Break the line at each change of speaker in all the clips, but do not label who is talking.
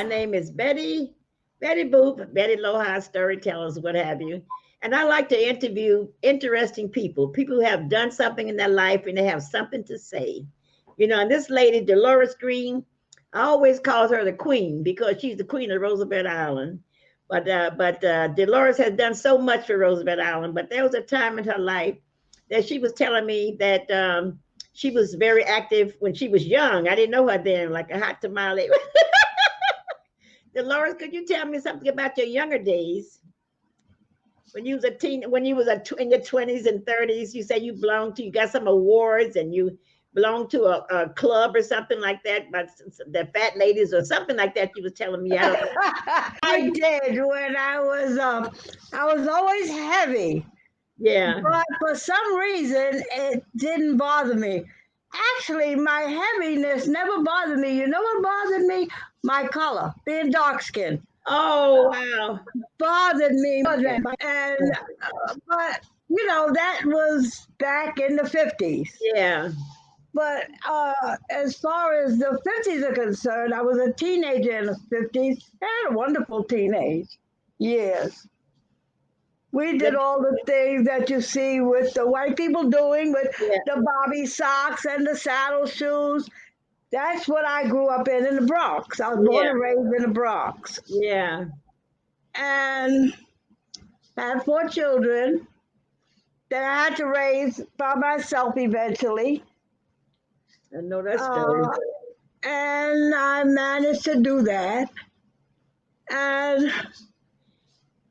My name is Betty, Betty Boop, Betty Loha, storytellers, what have you. And I like to interview interesting people who have done something in their life and they have something to say. And this lady, Dolores Green, I always call her the queen because she's the queen of Roosevelt Island. But Dolores has done so much for Roosevelt Island. But there was a time in her life that she was telling me that she was very active when she was young. I didn't know her then, like a hot tamale. Dolores, could you tell me something about your younger days when you was a teen, when you was in your 20s and 30s? You say you got some awards and you belonged to a club or something like that, but the fat ladies or something like that. You was telling me. I don't know.
I did when I was always heavy.
Yeah.
But for some reason, it didn't bother me. Actually, my heaviness never bothered me. You know what bothered me? My color, being dark skinned,
Oh wow.
bothered me. And but that was back in the 50s.
Yeah.
But as far as the 50s are concerned, I was a teenager in the 50s. I had a wonderful teenage years. We did all the things that you see with the white people doing with the bobby socks and the saddle shoes. That's what I grew up in the Bronx. I was born and raised in the Bronx.
Yeah.
And had 4 children that I had to raise by myself eventually.
I know that story.
And I managed to do that. And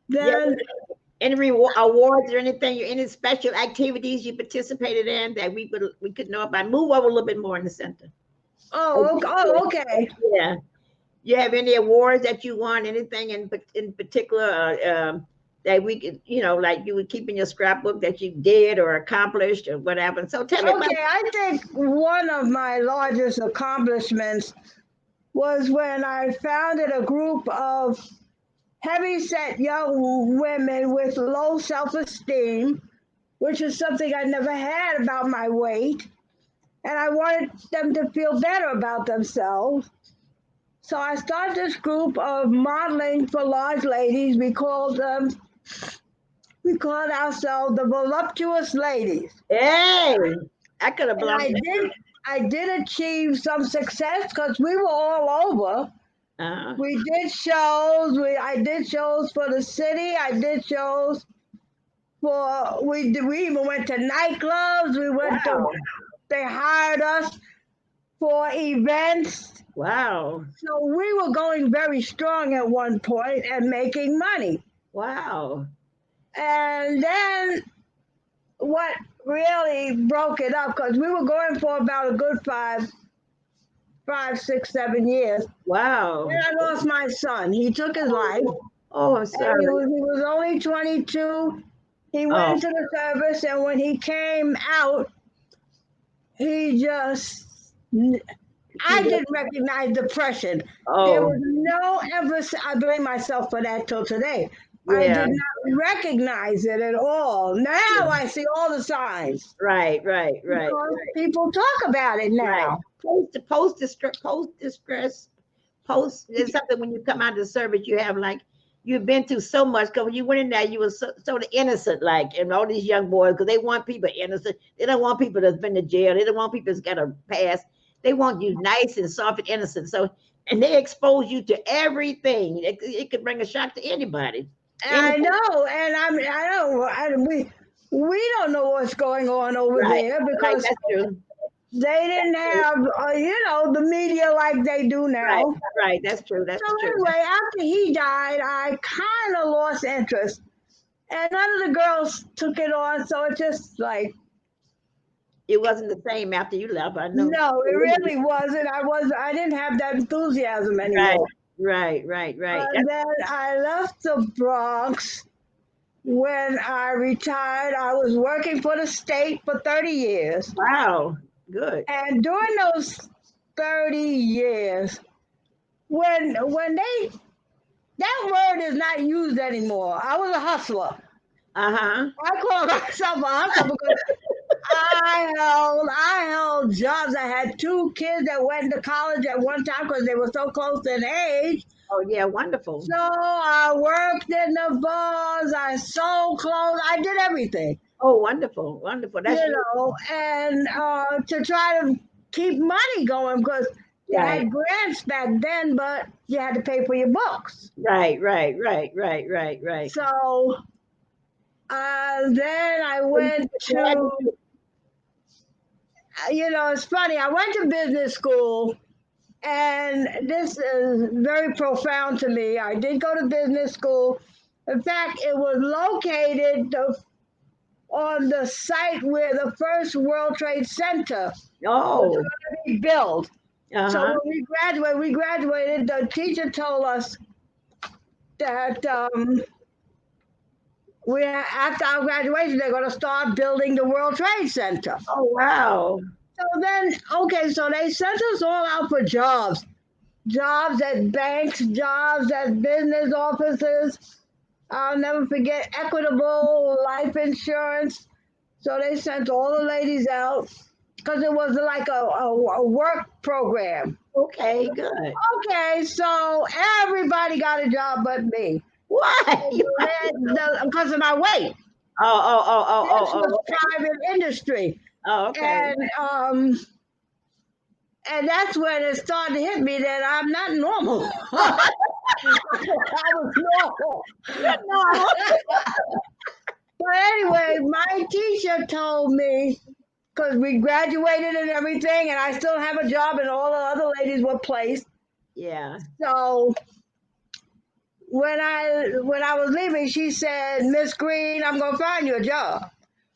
then
any awards or anything, any special activities you participated in that we could know about? Move over a little bit more in the center.
Okay.
Yeah. You have any awards that you won? Anything in particular that we could, like you would keep in your scrapbook that you did or accomplished or whatever? So tell me.
Okay, I think one of my largest accomplishments was when I founded a group of heavy-set young women with low self-esteem, which is something I never had about my weight. And I wanted them to feel better about themselves. So I started this group of modeling for large ladies. We called ourselves the Voluptuous Ladies.
Hey, I could have blown
it. I did achieve some success because we were all over. We did shows. I did shows for the city. I did shows for we even went to nightclubs. They hired us for events.
Wow.
So we were going very strong at one point and making money.
Wow.
And then what really broke it up, because we were going for about a good 5, 6, 7 years.
Wow.
And I lost my son. He took his life.
Oh, I'm sorry.
He was only 22. He went to the service, and when he came out, he just... I didn't recognize depression. There was no emphasis. I blame myself for that till today. I did not recognize it at all. Now I see all the signs.
Right.
Because people talk about it now.
Right. Post distress. There's something when you come out of the service, you have like, you've been through so much. Because when you went in there, you were sort of innocent, like, and all these young boys, because they want people innocent. They don't want people that's been to jail. They don't want people that's got a past. They want you nice and soft and innocent. So, and they expose you to everything. It could bring a shock to anybody.
I know, and I know. We don't know what's going on over there because
that's true.
They didn't have, the media like they do now.
Right. That's true.
So anyway, after he died, I kind of lost interest, and none of the girls took it on. So it just like.
It wasn't the same after you left, I know.
No, it really wasn't. I didn't have that enthusiasm anymore.
Right.
And then I left the Bronx when I retired. I was working for the state for 30 years.
Wow, good.
And during those 30 years, when that word is not used anymore. I was a hustler. I call myself a hustler because I held jobs. I had 2 kids that went to college at one time because they were so close in age.
Oh, yeah, wonderful.
So I worked in the bars, I sold clothes, I did everything,
Oh, wonderful, wonderful. That's
and to try to keep money going because they
right,
had grants back then, but you had to pay for your books.
right, right, right, right, right, right.
So then I went to, it's funny, I went to business school. And this is very profound to me. I did go to business school. In fact, it was located on the site where the first World Trade Center was
Oh,
going to be built. So
uh-huh.
when we graduated, the teacher told us that after our graduation, they're going to start building the World Trade Center.
Oh, wow.
So then, okay, so they sent us all out for jobs. Jobs at banks, jobs at business offices. I'll never forget Equitable Life Insurance. So they sent all the ladies out because it was like a work program.
Okay, good.
Okay, so everybody got a job but me
Why?
because of my weight.
Oh, oh, oh, oh,
This
oh,
was
oh, okay.
private industry,
Oh, okay.
and that's when it started to hit me that I'm not normal. I was normal.
No.
But anyway, my teacher told me because we graduated and everything, and I still have a job, and all the other ladies were placed.
Yeah,
So when I was leaving, she said, "Miss Green, I'm gonna find you a job.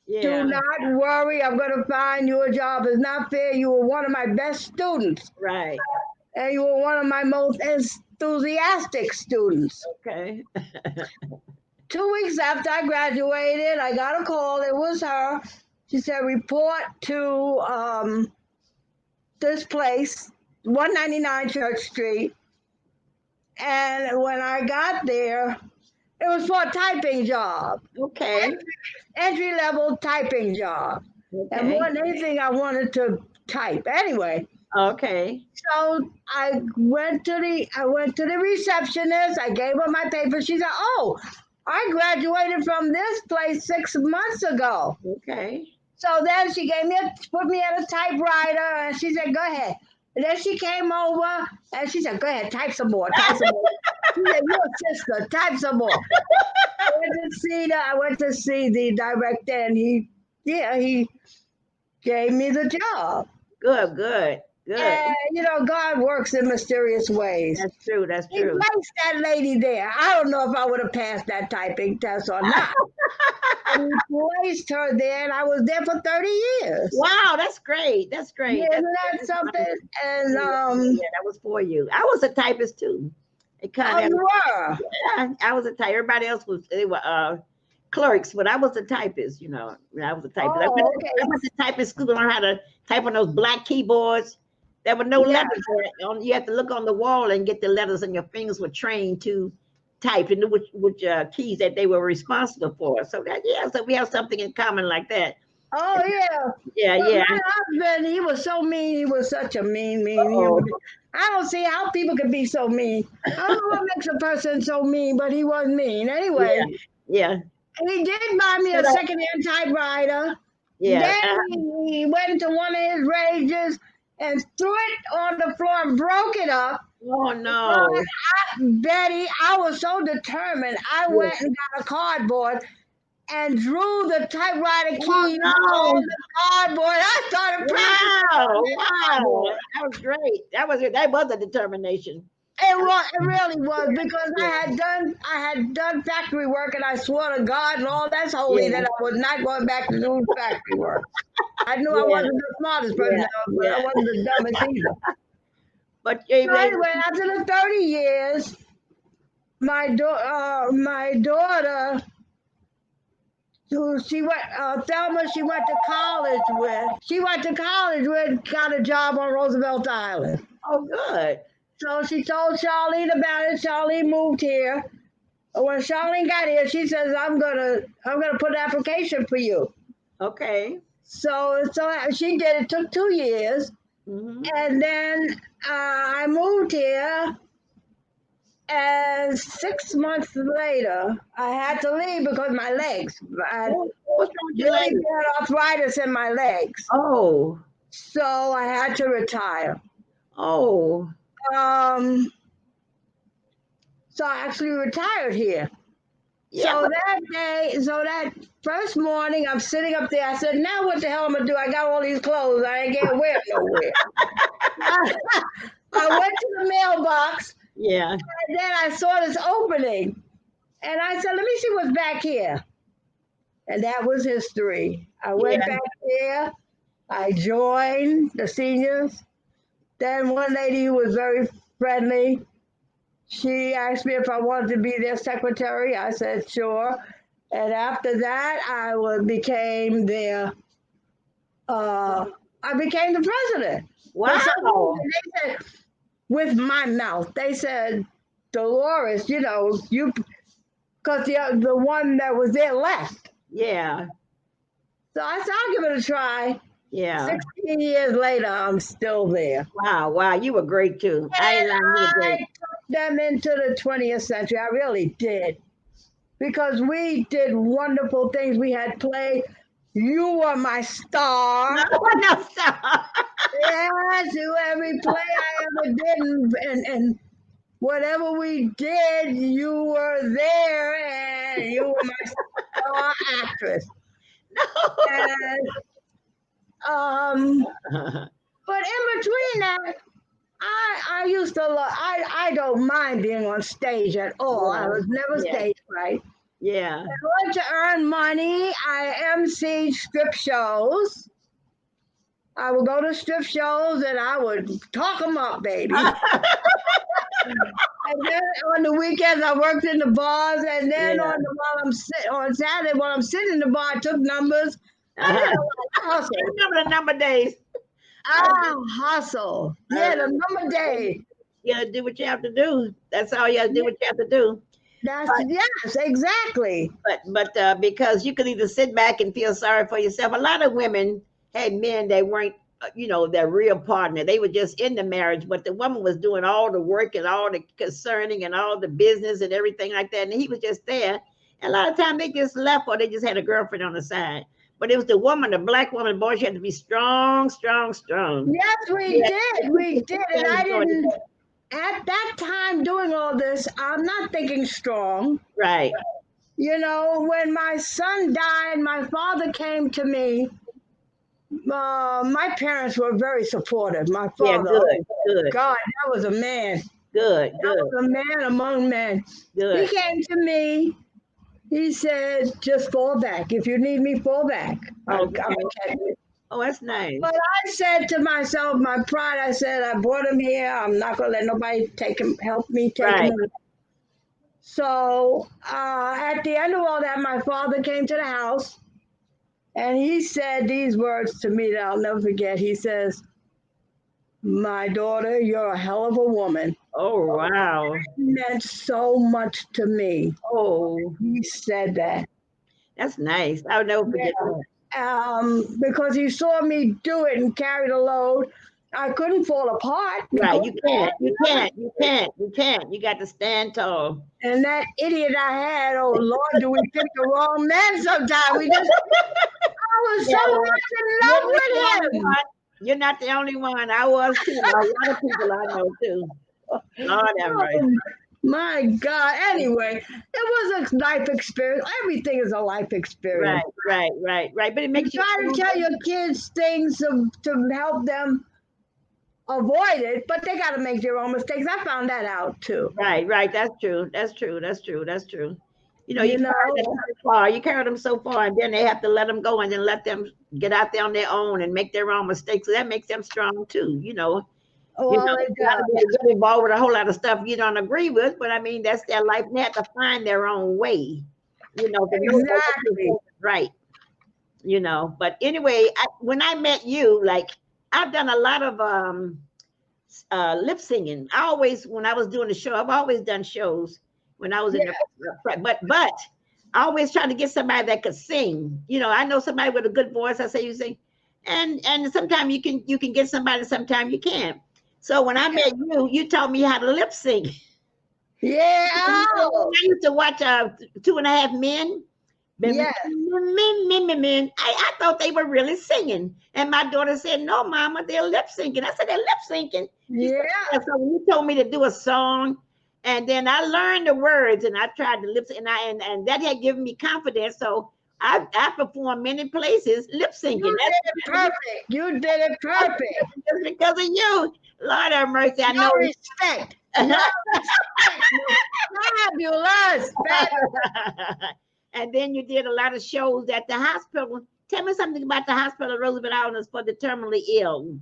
Do
yeah,
not worry, I'm gonna find you a job. It's not fair. You were one of my best students,
right.
and you were one of my most enthusiastic students."
Okay.
2 weeks after I graduated, I got a call. It was her. She said, "Report to this place, 199 Church Street." And when I got there, it was for a typing job,
Okay.
entry level typing job. And
Okay.
more than anything, I wanted to type. Anyway,
Okay.
so I went to the receptionist. I gave her my paper. She said, "Oh, I graduated from this place 6 months ago."
Okay.
So then she put me at a typewriter, and she said, "Go ahead." And then she came over and she said, "Go ahead, type some more, type some more." She said, "You're a sister, type some more." I went to see the director, and he gave me the job.
Good, good, good.
And God works in mysterious ways.
That's true. That's
He
true.
placed that lady there. I don't know if I would have passed that typing test or not. But he placed her there, and I was there for 30 years.
Wow, that's great. That's great.
Yeah, isn't that
That's
something?
wonderful.
And
Yeah, that was for you. I was a typist too. It kind
oh,
of,
you were.
yeah, I was a type. Everybody else was they were clerks, but I was a typist. I was a typist.
Oh,
I
okay.
went to typing school to learn how to type on those black keyboards. There were no
Yeah.
letters on. You had to look on the wall and get the letters, and your fingers were trained to type and knew which keys that they were responsible for. So so we have something in common like that.
Oh, yeah.
Yeah,
But
yeah.
my husband, he was so mean. He was such a mean
Oh,
human. I don't see how people can be so mean. I don't know what makes a person so mean, but he was mean. Anyway,
yeah, yeah.
he did buy me a secondhand typewriter.
Yeah.
Then he went into one of his rages and threw it on the floor and broke it up.
Oh
Well,
no.
Betty, I was so determined. I
Yeah.
went and got a cardboard and drew the typewriter
Oh
keys
no.
on the cardboard. I started practicing on
Wow.
that
Wow.
cardboard.
That was great. That was a determination.
It really was because I had done factory work, and I swore to God and all that's holy
Yeah.
that I was not going back to do factory work. I knew I
Yeah.
wasn't the smartest person,
Yeah.
but I
Yeah.
wasn't the dumbest either.
But
So anyway, after the 30 years, my daughter, who she went, Thelma, she went to college with. She went to college with, got a job on Roosevelt Island.
oh good.
So she told Charlene about it. Charlene moved here. When Charlene got here, she says, "I'm gonna put an application for you."
Okay.
So she did. It took 2 years,
Hmm.
and then I moved here. And 6 months later, I had to leave because my legs. I had
What's wrong with your
really
leg?
bad arthritis in my legs.
Oh,
So I had to retire.
oh,
Um, so I actually retired here.
yeah.
So that first morning, I'm sitting up there. I said, now what the hell I'm going to do? I got all these clothes. I ain't can't wear them nowhere. I went to the mailbox,
Yeah.
and then I saw this opening. And I said, let me see what's back here. And that was history. I went
Yeah.
back there. I joined the seniors. Then one lady who was very friendly, she asked me if I wanted to be their secretary. I said, sure. And after that, became I became the president. For some
Wow.
reason, they said, with my mouth, they said, Dolores, you, because the one that was there left.
Yeah.
So I said, I'll give it a try.
Yeah.
16 years later, I'm still there.
Wow. Wow. You were great too. I ain't
And
lying. You were
I
great.
took them into the 20th century. I really did. Because we did wonderful things. We had play. You Were My Star.
No, no, stop.
Yes, every play I ever did. And whatever we did, you were there and you were my star actress. And, but in between that, I used to love. I don't mind being on stage at all. I was never
Yeah.
stage fright.
Yeah.
In order to earn money, I MC strip shows. I would go to strip shows and I would talk them up, baby. And then on the weekends, I worked in the bars. And then
Yeah.
on Saturday, while I'm sitting in the bar, I took numbers. I did a lot of
I
hustle.
remember the number days.
Hustle. Yeah, the number day.
You gotta do what you have to do. That's all you gotta do. What you have to do.
Yes, exactly.
But because you could either sit back and feel sorry for yourself. A lot of women had men that weren't, their real partner. They were just in the marriage, but the woman was doing all the work and all the concerning and all the business and everything like that, and he was just there. And a lot of times they just left or they just had a girlfriend on the side. But it was the woman, the black woman, boy, she had to be strong, strong, strong.
Yes, we did. We did. And I
Yeah.
didn't, at that time doing all this, I'm not thinking strong.
Right.
When my son died, my father came to me. My parents were very supportive. My
Yeah,
father,
good.
God, that was a man.
Good.
That was a man among men. He
Good.
came to me. He said, just fall back. If you need me, fall back.
Okay.
Okay.
Oh, that's nice.
But I said to myself, my pride, I said, I brought him here. I'm not going to let nobody help me take
Right.
him. So at the end of all that, my father came to the house and he said these words to me that I'll never forget. He says, my daughter, you're a hell of a woman.
Oh, wow.
It meant so much to me.
Oh,
He said that.
that's nice. I'll never forget that.
Because he saw me do it and carry the load. I couldn't fall apart.
Right. You can't. You got to stand tall.
And that idiot I had, oh Lord, do we pick the wrong man sometimes? I was so much in love with him.
You're not the only one. I was too. A lot of people I know too. Lord have mercy.
My God. Anyway, it was a life experience. Everything is a life experience.
Right. But it makes
you try to tell your kids things to help them avoid it, but they got to make their own mistakes. I found that out too.
Right. That's true. You carry them so far, and then they have to let them go, and then let them get out there on their own and make their own mistakes. So that makes them strong too. Get involved with a whole lot of stuff you don't agree with, but I mean that's their life. They have to find their own way.
Exactly.
Right. But anyway, when I met you, like I've done a lot of lip singing. When I was doing the show, I've always done shows when I was in the but I always trying to get somebody that could sing. I know somebody with a good voice. I say you sing, and sometimes you can get somebody, sometimes you can't. So when I met you, you taught me how to lip sync.
Yeah.
I used to watch 2.5 Men.
Yes.
Men. I thought they were really singing. And my daughter said, no, mama, they're lip syncing. I said, they're lip syncing. She said,
Yeah.
"Yeah." So when you told me to do a song, and then I learned the words and I tried to lip sync, and that had given me confidence. So I performed many places lip syncing.
You did it perfect. You did it perfect.
That's because of you. Lord have mercy. I know.
No respect. No respect. Fabulous.
And then you did a lot of shows at the hospital. Tell me something about the hospital, Roosevelt Island, for the terminally ill.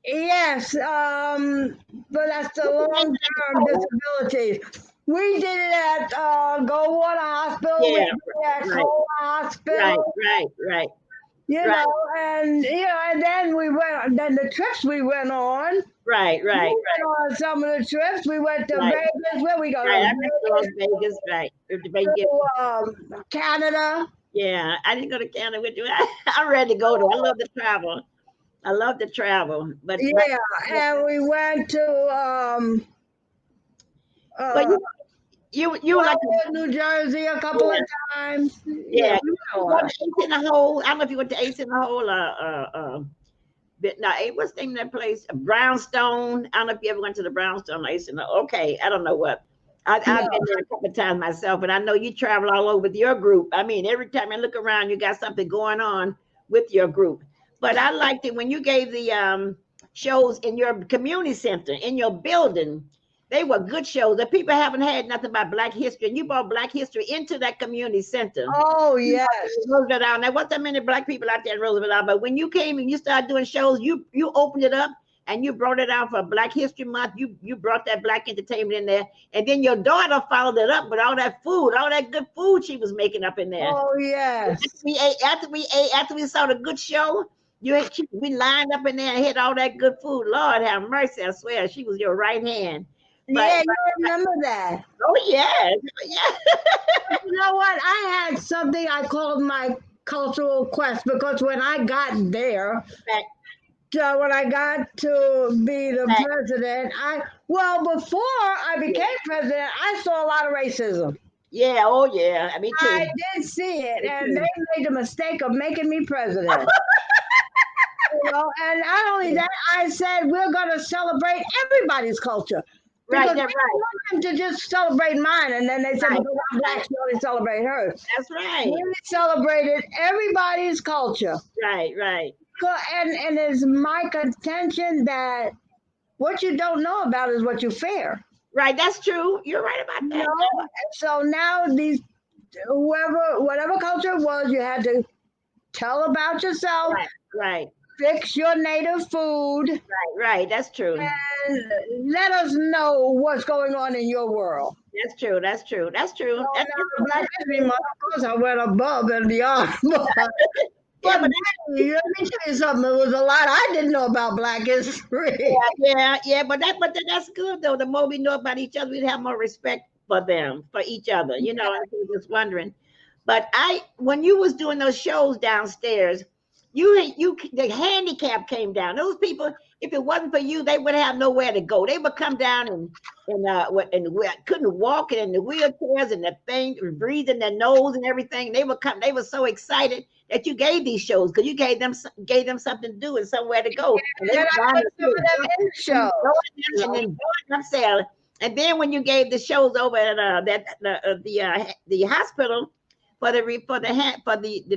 Yes, but that's the long-term disabilities. We did it at Goldwater Hospital. We
Yeah,
did it at
right,
Cole
right,
Hospital.
right,
You
right,
know, and then we went. Then the trips we went on.
right,
We
right,
went on some of the trips. We went to
right,
Vegas. Where we go?
right.
To
I went to Las Vegas, right.
Vegas, to Canada.
Yeah, I didn't go to Canada with you. I'm ready to go there. I love to travel. I love to travel, but
Yeah, and we went to
but
uh,
you were like
New Jersey a couple of times. Yeah,
yeah.
we
You
know
went to Ace in the Hole. I don't know if you went to Ace in the Hole. But no, what's the name of that place? Brownstone. I don't know if you ever went to the Brownstone Ace in the. Okay, I don't know what. I've
No.
been there a couple of times myself, and I know you travel all over with your group. I mean, every time I look around, you got something going on with your group. But I liked it when you gave the shows in your community center, in your building. They were good shows. The people haven't had nothing about Black history, and you brought Black history into that community center.
Oh yes.
Roosevelt Island. There wasn't that many Black people out there in Roosevelt Island, but when you came and you started doing shows, you opened it up and you brought it out for Black History Month. You brought that Black entertainment in there, and then your daughter followed it up with all that food, all that good food she was making up in there.
Oh yes.
After we saw the good show, we lined up in there and had all that good food. Lord have mercy, I swear, she was your right hand.
Yeah, you remember that.
Oh yes, yeah.
You know what? I had something I called my cultural quest because when I got there, when I got to be the president, before I became president, I saw a lot of racism.
Yeah, oh yeah, me too.
I did see it, and they made the mistake of making me president. You know, and not only that, I said we're going to celebrate everybody's culture. Because
Right,
I want them to just celebrate mine, and then they said, because I'm Black, you only celebrate hers.
That's right.
We celebrated everybody's culture.
Right.
And it's my contention that what you don't know about is what you fear.
Right, that's true. You're right about that.
No, so now whatever culture it was, you had to tell about yourself.
Right.
Fix your native food.
Right. That's true.
And let us know what's going on in your world.
That's true. So
Black History Month, of course, I went above and beyond. But let me tell you something. There was a lot I didn't know about Black history.
Yeah. But that's good though. The more we know about each other, we have more respect for them, for each other. You know, I was just wondering. But when you was doing those shows downstairs, the handicap came down. Those people, if it wasn't for you, they would have nowhere to go. They would come down and couldn't walk in the wheelchairs and the thing, breathing their nose and everything. They would come. They were so excited that you gave these shows because you gave them something to do and somewhere to go. And they and then when you gave the shows over at the hospital for the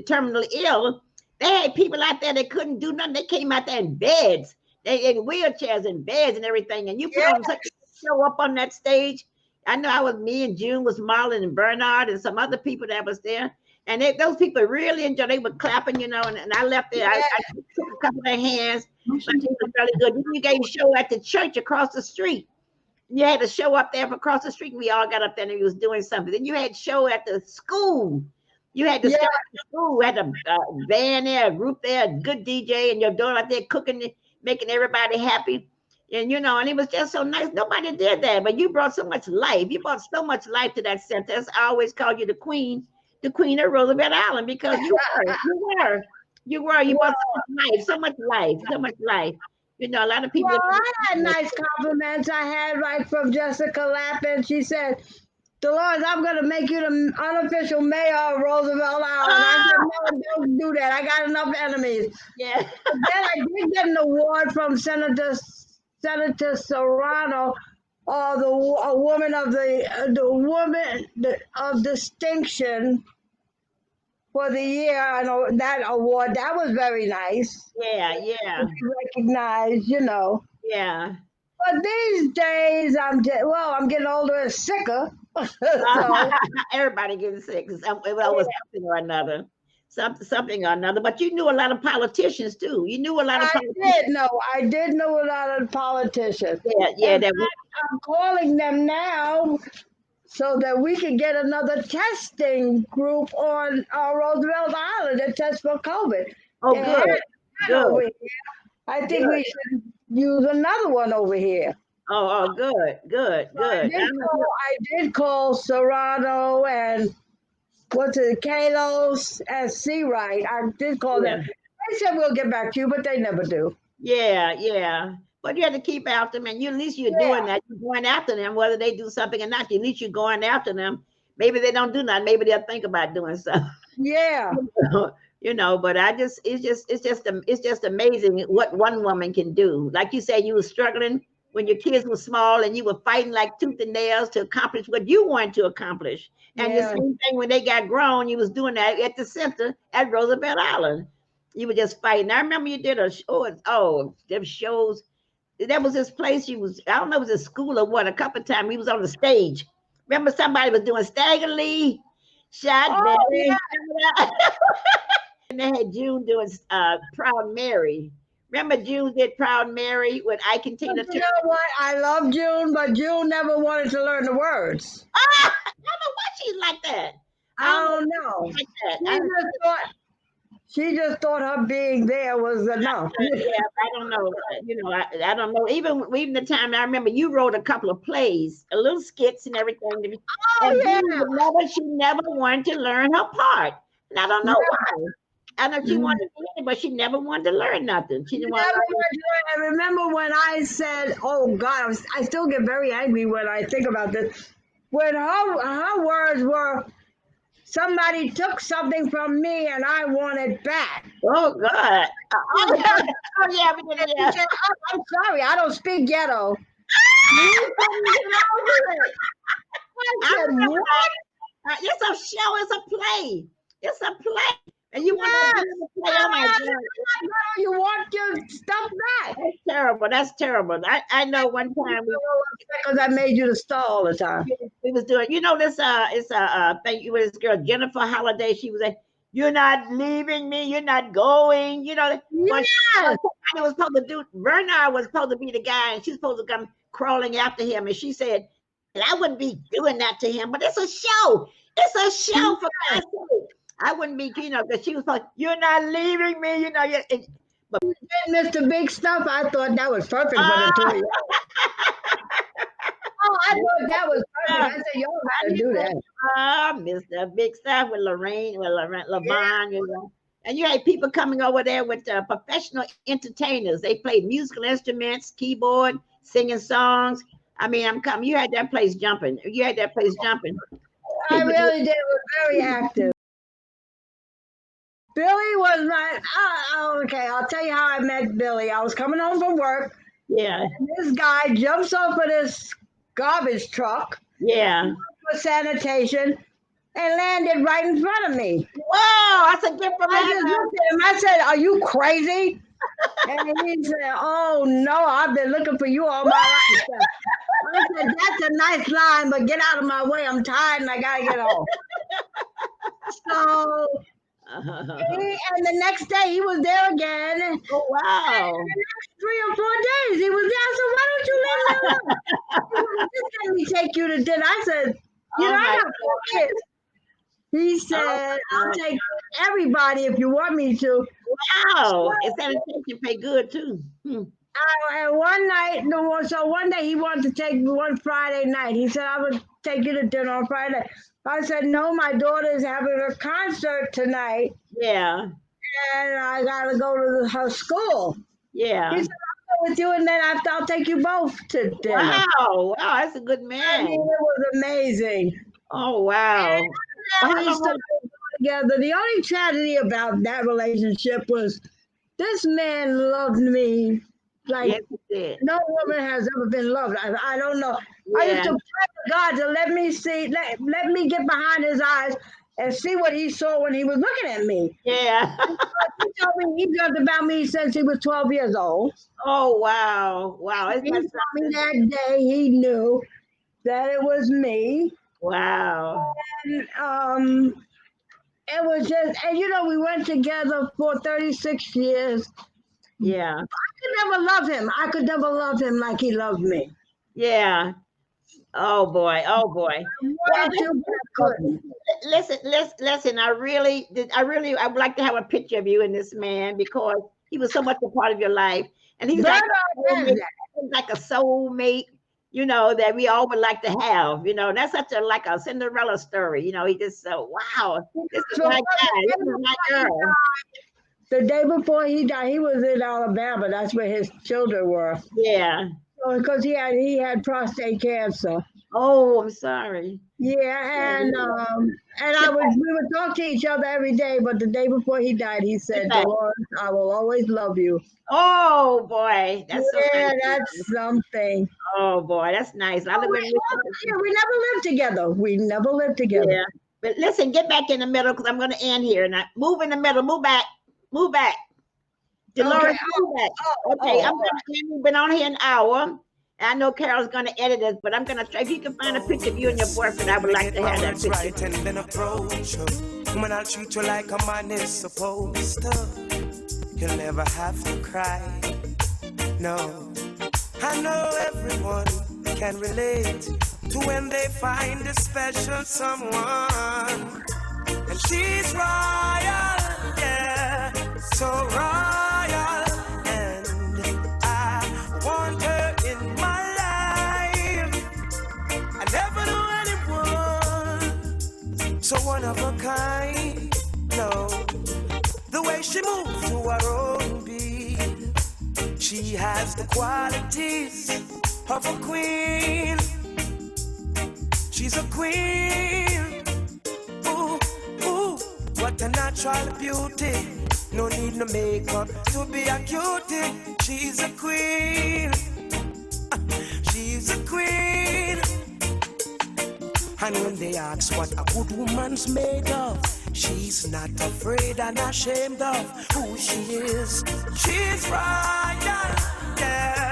terminally ill, they had people out there that couldn't do nothing. They came out there in beds, they in wheelchairs and beds and everything. And you put on such a show up on that stage. I know me and June was Marlon and Bernard and some other people that was there. And those people really enjoyed. They were clapping, you know. And I left there. I took a couple of their hands. But it was really good. Then you gave a show at the church across the street. You had a show up there across the street. We all got up there and we was doing something. Then you had a show at the school. You had to start at the school. We had a band there, a group there, a good DJ, and your daughter out there cooking, making everybody happy. And and it was just so nice. Nobody did that, but you brought so much life. You brought so much life to that center. I always called you the queen of Roosevelt Island because you were. You brought so much life. You know, a lot of people.
Well, I had nice compliments. I had like from Jessica Lappin. She said, Dolores, I'm going to make you the unofficial mayor of Roosevelt Island. I said, no, don't do that. I got enough enemies.
Yeah.
But then I did get an award from Senator Serrano, a woman of of distinction for the year. I know that award. That was very nice.
Yeah, yeah,
To be recognized,
yeah.
But these days, I'm getting older and sicker. So
Everybody getting sick. It was something or another. Something or another. But you knew a lot of politicians too. You knew a lot of politicians.
I did know a lot of politicians.
Yeah.
I'm calling them now so that we can get another testing group on Roosevelt Island that tests for COVID.
Oh, good. Good.
I think we should use another one over here.
Oh, good.
I did call Serrano and Kalos and Seawright. I did call them. They said we'll get back to you, but they never do.
Yeah. But you have to keep after them, and at least you're doing that. You're going after them, whether they do something or not. At least you're going after them. Maybe they don't do nothing. Maybe they'll think about doing something.
Yeah.
But it's just amazing what one woman can do. Like you said, you were struggling when your kids were small and you were fighting like tooth and nails to accomplish what you wanted to accomplish. And the same thing when they got grown, you was doing that at the center at Roosevelt Island. You were just fighting. I remember you did them shows. There was this place I don't know if it was a school or what, a couple of times we was on the stage. Remember somebody was doing Stagger Lee, Shot Betty. And they had June doing Proud Mary. Remember June did Proud Mary with Ike and Tina Turner?
You know what? I love June, but June never wanted to learn the words.
I don't know why she's like that.
I don't know. She just thought her being there was enough.
I don't know. I don't know. Even the time I remember you wrote a couple of plays, a little skits and everything. She never wanted to learn her part. And I don't know why. I know she wanted to learn, but she never wanted to learn nothing. She didn't want to learn.
I remember when I said, oh God, I still get very angry when I think about this. When her words were, somebody took something from me and I want it back.
Oh God.
Yeah. I'm sorry, I don't speak ghetto. I said, what?
It's a show, it's a play. It's a play. And you want to play. Oh my God.
You want your stuff back.
That's terrible. I know one time
because I made you the star all the time.
We was doing, this it's a thing with this girl, Jennifer Holiday. She was like, you're not leaving me, you're not going, Somebody was supposed to do, Bernard was supposed to be the guy, and she's supposed to come crawling after him. And she said, I wouldn't be doing that to him, but it's a show. It's a show for God's sake. I wouldn't be, because she was like, you're not leaving me,
But Mr. Big Stuff, I thought that was perfect for the two of you. I thought that was perfect. I said, y'all gotta do that.
Mr. Big Stuff with LaVon, And you had people coming over there with professional entertainers. They played musical instruments, keyboard, singing songs. I mean, you had that place jumping.
I really did. It was very active. Billy was okay, I'll tell you how I met Billy. I was coming home from work.
Yeah.
And this guy jumps off of this garbage truck.
Yeah.
For sanitation and landed right in front of me.
Whoa, that's a gift from
I just looked at him. I said, are you crazy? And he said, oh no, I've been looking for you all my life. I said, that's a nice line, but get out of my way. I'm tired and I gotta get home. So and the next day he was there again.
Oh wow!
And the next 3 or 4 days he was there. So why don't you leave me alone? Just let me take you to dinner. I said, I got 4 kids. He said, I'll take everybody if you want me to.
Wow! And sanitation pay good too.
And one day he wanted to take me one Friday night. He said, I would take you to dinner on Friday. I said, no, my daughter's having a concert tonight.
Yeah.
And I got to go to her school.
Yeah.
He said, I'm with you, and then after I'll take you both to dinner.
Wow, that's a good
I mean,
man.
it was amazing.
Oh, wow. Well,
And
how
we
long
started together. The only tragedy about that relationship was this man loved me like
Yes, it did.
no woman has ever been loved. I don't know. I used
Yeah,
to pray to God to let me see, let me get behind his eyes and see what he saw when he was looking at me.
yeah.
He told me he dreamt about me since he was 12 years old.
Oh, wow. Wow, isn't
He
that
told me
something?
that day he knew that it was me.
Wow.
And it was just, and you know, we went together for 36 years.
Yeah,
I could never love him. I could never love him like he loved me.
yeah. Oh, boy. Oh, boy.
I
Well,
wanted to, but I couldn't.
listen. I would like to have a picture of you and this man because he was so much a part of your life, and he's like
Bernard has that.
a soulmate, that we all would like to have. That's such a like a Cinderella story. He just so wow, this is
So
my guy, this is my girl.
the day before he died, he was in Alabama. That's where his children were.
Yeah.
Because he had prostate cancer.
Oh, I'm sorry.
Yeah, and we would talk to each other every day. But the day before he died, he said,
Okay.
"Dolores, I will always love you."
Oh boy, that's so
Yeah,
nice.
that's something.
Oh boy, that's nice. I live in
Yeah, we never lived together. We never lived together.
Yeah. But listen, get back in the middle because I'm going to end here. Now, move in the middle. Move back. Move back. Dolores,
Okay.
move back. Okay, I'm going to end. We've been on here an hour. I know Carol's going to edit it, but I'm going to try. If you can find a picture of you and your boyfriend, I would like to have that picture.
Right and then approach you. Woman, I'll treat you like a man is supposed to. You'll never have to cry. No. I know everyone can relate to when they find a special someone. And she's royal, yeah, so royal. And I want her in my life. I never knew anyone so one of a kind. No, the way she moves to her own beat, she has the qualities of a queen. She's a queen. Ooh, ooh, what a natural beauty. No need no makeup to be a cutie. She's a queen. She's a queen. And when they ask what a good woman's made of, she's not afraid and ashamed of who she is. She's royal, yeah.